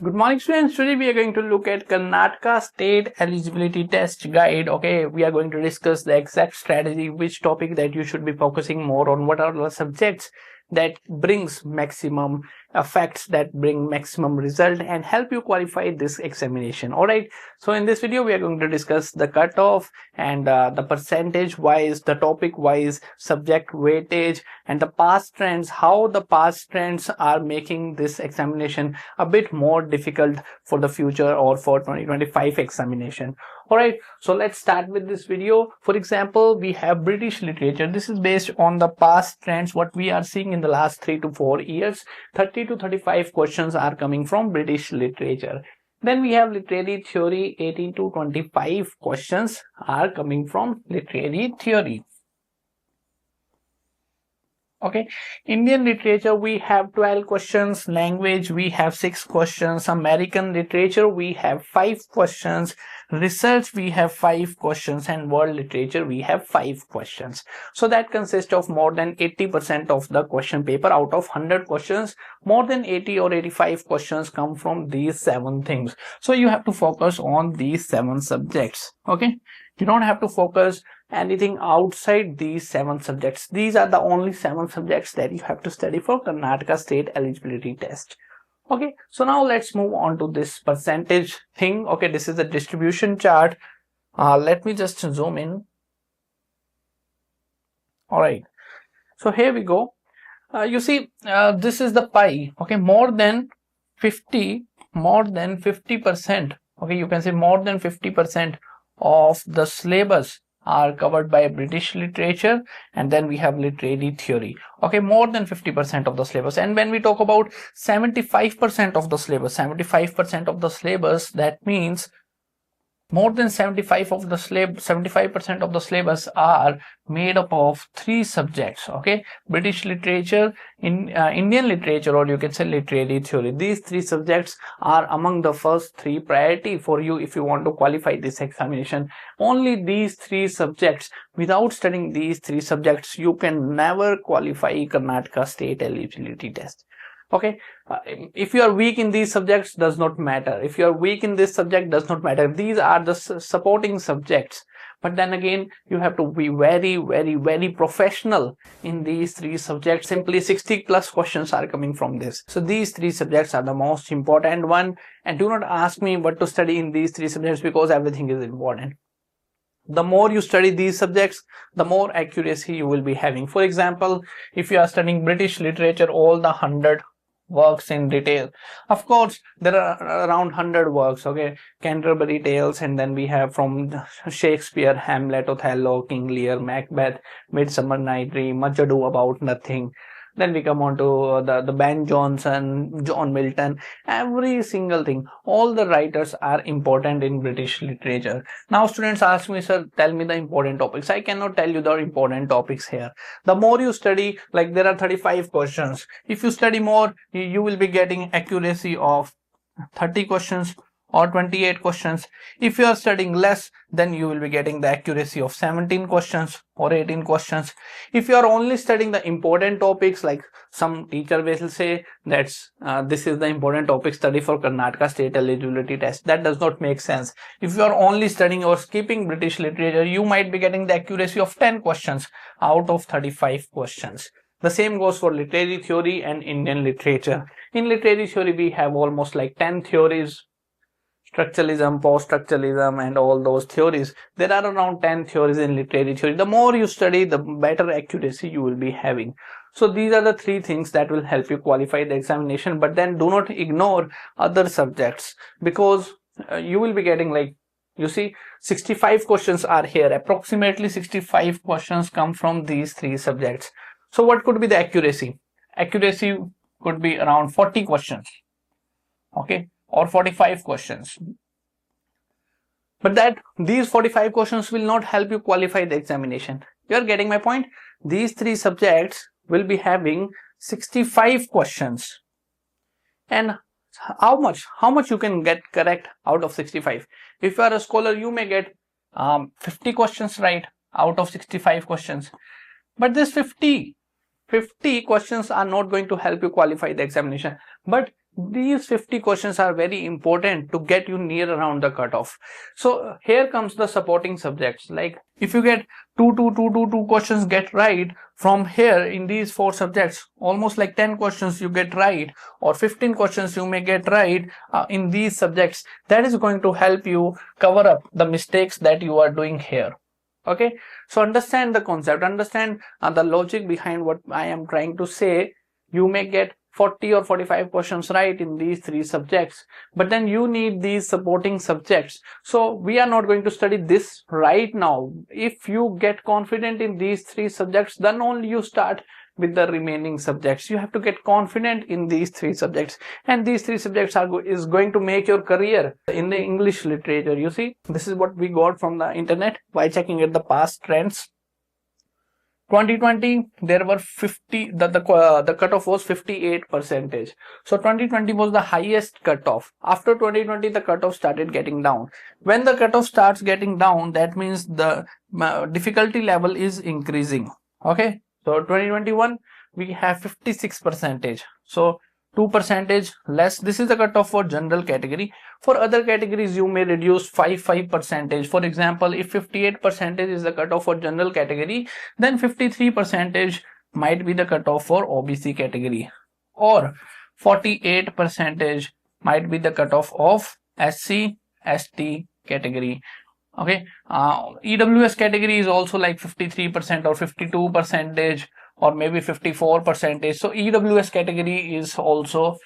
Good morning, students. Today we are going to look at Karnataka State Eligibility Test Guide. Okay, we are going to discuss the exact strategy, which topic that you should be focusing more on, what are the subjects that brings maximum effects, that bring maximum result and help you qualify this examination. All right, so in this video we are going to discuss the cutoff and the percentage wise, the topic wise, subject weightage, and the past trends, how the past trends are making this examination a bit more difficult for the future or for 2025 examination. All right, so let's start with this video. For example, we have British literature. This is based on the past trends, what we are seeing in the last 3 to 4 years. 30 to 35 questions are coming from British literature. Then we have literary theory. 18 to 25 questions are coming from literary theory. Okay, Indian literature, we have 12 questions. Language, we have 6 questions. American literature, we have 5 questions. Research, we have 5 questions. And world literature, we have 5 questions. So that consists of more than 80% of the question paper. Out of 100 questions, more than 80 or 85 questions come from these 7 things. So you have to focus on these 7 subjects. Okay, you don't have to focus anything outside these 7 subjects. These are the only 7 subjects that you have to study for Karnataka State Eligibility Test. Okay, so now let's move on to this percentage thing. Okay, this is the distribution chart. Let me just zoom in. All right, so here we go. You see, this is the pie. Okay, more than 50%. Okay, you can say more than 50% of the syllabus are covered by British literature, and then we have literary theory. Okay, more than 50% of the syllabus. And when we talk about 75% of the syllabus, 75% of the syllabus, that means more than 75% of the syllabus are made up of 3 subjects. Okay, British literature, Indian literature, or you can say literary theory. These 3 subjects are among the first 3 priority for you if you want to qualify this examination. Only these 3 subjects. Without studying these 3 subjects, you can never qualify Karnataka State Eligibility Test. Okay, if you are weak in these subjects, does not matter. If you are weak in this subject, does not matter. These are the supporting subjects. But then again, you have to be very professional in these 3 subjects. Simply 60 plus questions are coming from this. So these 3 subjects are the most important one. And do not ask me what to study in these 3 subjects, because everything is important. The more you study these subjects, the more accuracy you will be having. For example, if you are studying British literature, all the 100 works in detail, of course there are around 100 works. Okay, Canterbury Tales, and then we have from Shakespeare, Hamlet, Othello, King Lear, Macbeth, Midsummer Night Dream, Much Ado About Nothing. Then we come on to the Ben Jonson, John Milton, every single thing. All the writers are important in British literature. Now students ask me, sir, tell me the important topics. I cannot tell you the important topics here. The more you study, like there are 35 questions. If you study more, you will be getting accuracy of 30 questions or 28 questions. If you are studying less, then you will be getting the accuracy of 17 questions or 18 questions. If you are only studying the important topics, like some teacher will say that's this is the important topic, study for Karnataka State Eligibility Test. That does not make sense. If you are only studying or skipping British literature, you might be getting the accuracy of 10 questions out of 35 questions. The same goes for literary theory and Indian literature. In literary theory, we have almost like 10 theories. Structuralism, post-structuralism, and all those theories. There are around 10 theories in literary theory. The more you study, the better accuracy you will be having. So these are the 3 things that will help you qualify the examination. But then do not ignore other subjects, because you will be getting, like, you see, 65 questions are here. Approximately 65 questions come from these 3 subjects. So what could be the accuracy? Accuracy could be around 40 questions. Okay, or 45 questions. But that these 45 questions will not help you qualify the examination. You are getting my point? These 3 subjects will be having 65 questions. And how much you can get correct out of 65? If you are a scholar, you may get 50 questions right out of 65 questions. But this 50 questions are not going to help you qualify the examination. But these 50 questions are very important to get you near around the cutoff. So here comes the supporting subjects. Like if you get two questions get right from here in these 4 subjects, almost like 10 questions you get right, or 15 questions you may get right in these subjects, that is going to help you cover up the mistakes that you are doing here. Okay, so understand the concept, understand the logic behind what I am trying to say. You may get 40 or 45 questions right in these 3 subjects, but then you need these supporting subjects. So we are not going to study this right now. If you get confident in these 3 subjects, then only you start with the remaining subjects. You have to get confident in these 3 subjects, and these 3 subjects is going to make your career in the English literature. You see, this is what we got from the internet by checking at the past trends. 2020 there were 50, the cutoff was 58%. So 2020 was the highest cutoff. After 2020 the cutoff started getting down. When the cutoff starts getting down, that means the difficulty level is increasing. Okay, so 2021 we have 56%, so 2% less. This is the cutoff for general category. For other categories you may reduce 5%. For example, if 58% is the cutoff for general category, then 53% might be the cutoff for OBC category, or 48% might be the cutoff of SC ST category. Okay, EWS category is also like 53% or 52%, or maybe 54%. So EWS category is also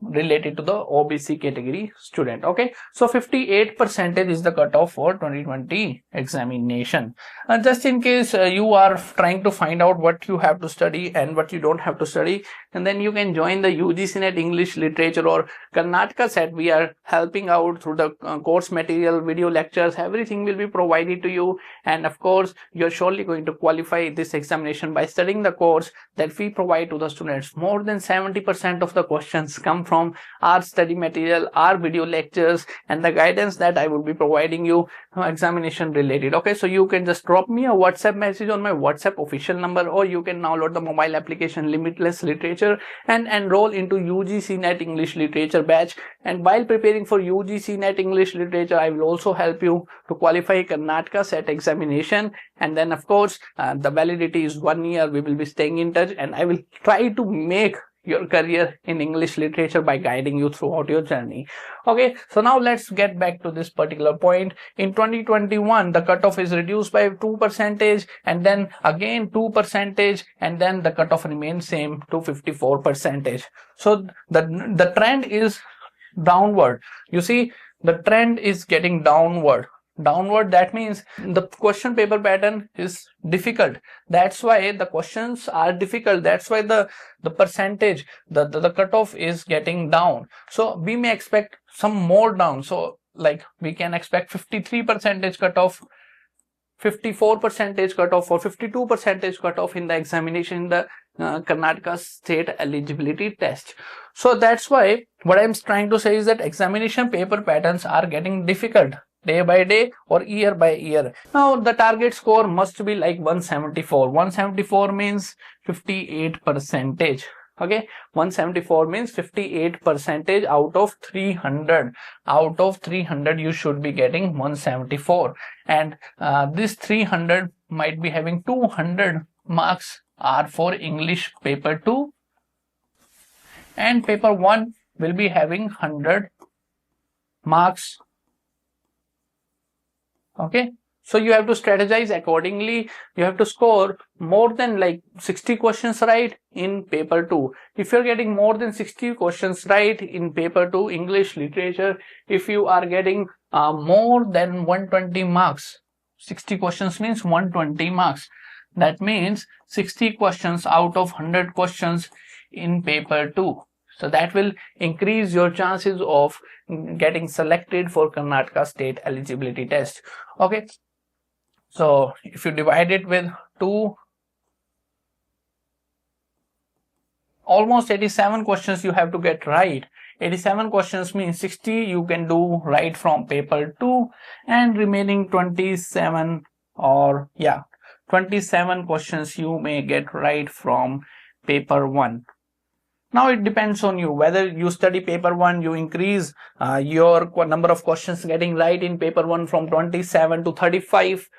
related to the OBC category student. Okay, so 58% is the cutoff for 2020 examination. Just in case you are trying to find out what you have to study and what you don't have to study, and then you can join the UGC NET English Literature or Karnataka SET. We are helping out through the course material, video lectures, everything will be provided to you, and of course you are surely going to qualify this examination by studying the course that we provide to the students. More than 70% of the questions come from our study material, our video lectures, and the guidance that I will be providing you examination related. Okay, so you can just drop me a WhatsApp message on my WhatsApp official number, or you can download the mobile application Limitless Literature and enroll into UGC NET English Literature batch. And while preparing for UGC NET English Literature, I will also help you to qualify Karnataka SET examination. And then of course the validity is 1 year. We will be staying in touch, and I will try to make your career in English literature by guiding you throughout your journey. Okay, so now let's get back to this particular point. In 2021 the cutoff is reduced by 2%, and then again 2%, and then the cutoff remains same to 54%. So the trend is downward. You see, the trend is getting downward. That means the question paper pattern is difficult. That's why the questions are difficult. That's why the percentage, the cutoff is getting down. So we may expect some more down. So like we can expect 53% cutoff, 54% cutoff, or 52% cutoff in the examination in the Karnataka state eligibility test. So that's why what I'm trying to say is that examination paper patterns are getting difficult day by day or year by year. Now the target score must be like 174. 174 means 58%. Okay, 174 means 58% out of 300. Out of 300 you should be getting 174, and this 300 might be having 200 marks are for English paper 2, and paper 1 will be having 100 marks. Okay, so you have to strategize accordingly. You have to score more than like 60 questions right in paper 2. If you're getting more than 60 questions right in paper 2 English literature, if you are getting more than 120 marks, 60 questions means 120 marks. That means 60 questions out of 100 questions in paper 2. So that will increase your chances of getting selected for Karnataka state eligibility test. Okay, so if you divide it with 2, almost 87 questions you have to get right. 87 questions means 60 you can do right from paper 2, and remaining 27 questions you may get right from paper 1. Now it depends on you whether you study paper 1, you increase your number of questions getting right in paper 1 from 27 to 35.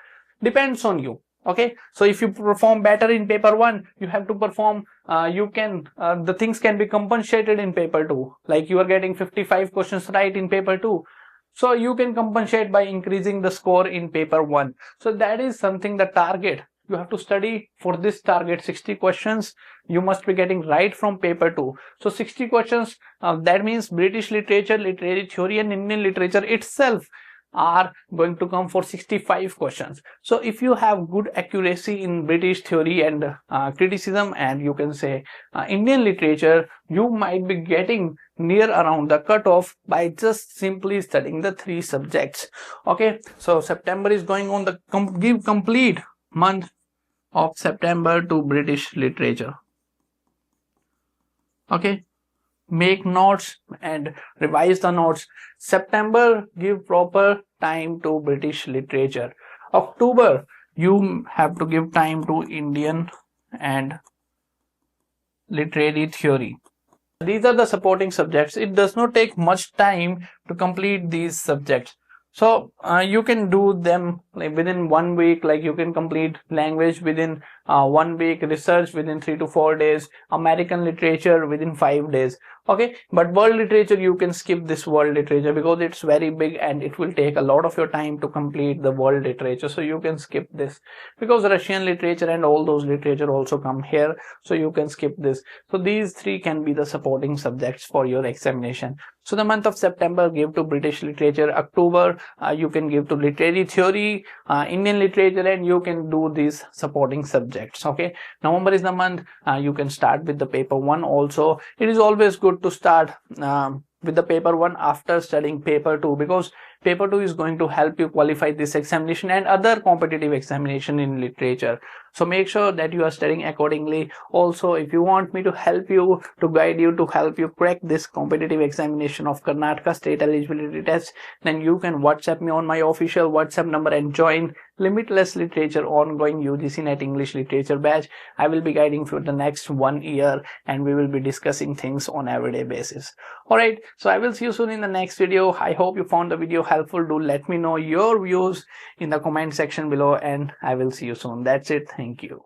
Depends on you. Okay, so if you perform better in paper 1, you have to perform, the things can be compensated in paper 2. Like you are getting 55 questions right in paper 2. So you can compensate by increasing the score in paper 1. So that is something, the target. You have to study for this target 60 questions. You must be getting right from paper 2. So 60 questions, that means British literature, literary theory and Indian literature itself are going to come for 65 questions. So if you have good accuracy in British theory and criticism, and you can say Indian literature, you might be getting near around the cutoff by just simply studying the 3 subjects. Okay, so September is going on, the give complete month of September to British literature. Okay, make notes and revise the notes. September, give proper time to British literature. October, you have to give time to Indian and literary theory. These are the supporting subjects. It does not take much time to complete these subjects. So you can do them like within 1 week. Like you can complete language within 1 week, research within 3 to 4 days, American literature within 5 days. Okay, but world literature, you can skip this world literature because it's very big and it will take a lot of your time to complete the world literature. So you can skip this because Russian literature and all those literature also come here. So you can skip this. So these 3 can be the supporting subjects for your examination. So the month of September, give to British literature. October, you can give to literary theory, Indian literature, and you can do these supporting subjects. Okay, November is the month, you can start with the paper 1 also. It is always good to start with the paper 1 after studying paper 2, because paper 2 is going to help you qualify this examination and other competitive examination in literature. So make sure that you are studying accordingly. Also, if you want me to help you, to guide you, to help you crack this competitive examination of Karnataka State Eligibility Test, then you can WhatsApp me on my official WhatsApp number and join Limitless Literature ongoing UGC NET English Literature batch. I will be guiding for the next 1 year and we will be discussing things on everyday basis. Alright, so I will see you soon in the next video. I hope you found the video helpful. Do let me know your views in the comment section below and I will see you soon. That's it. Thank you.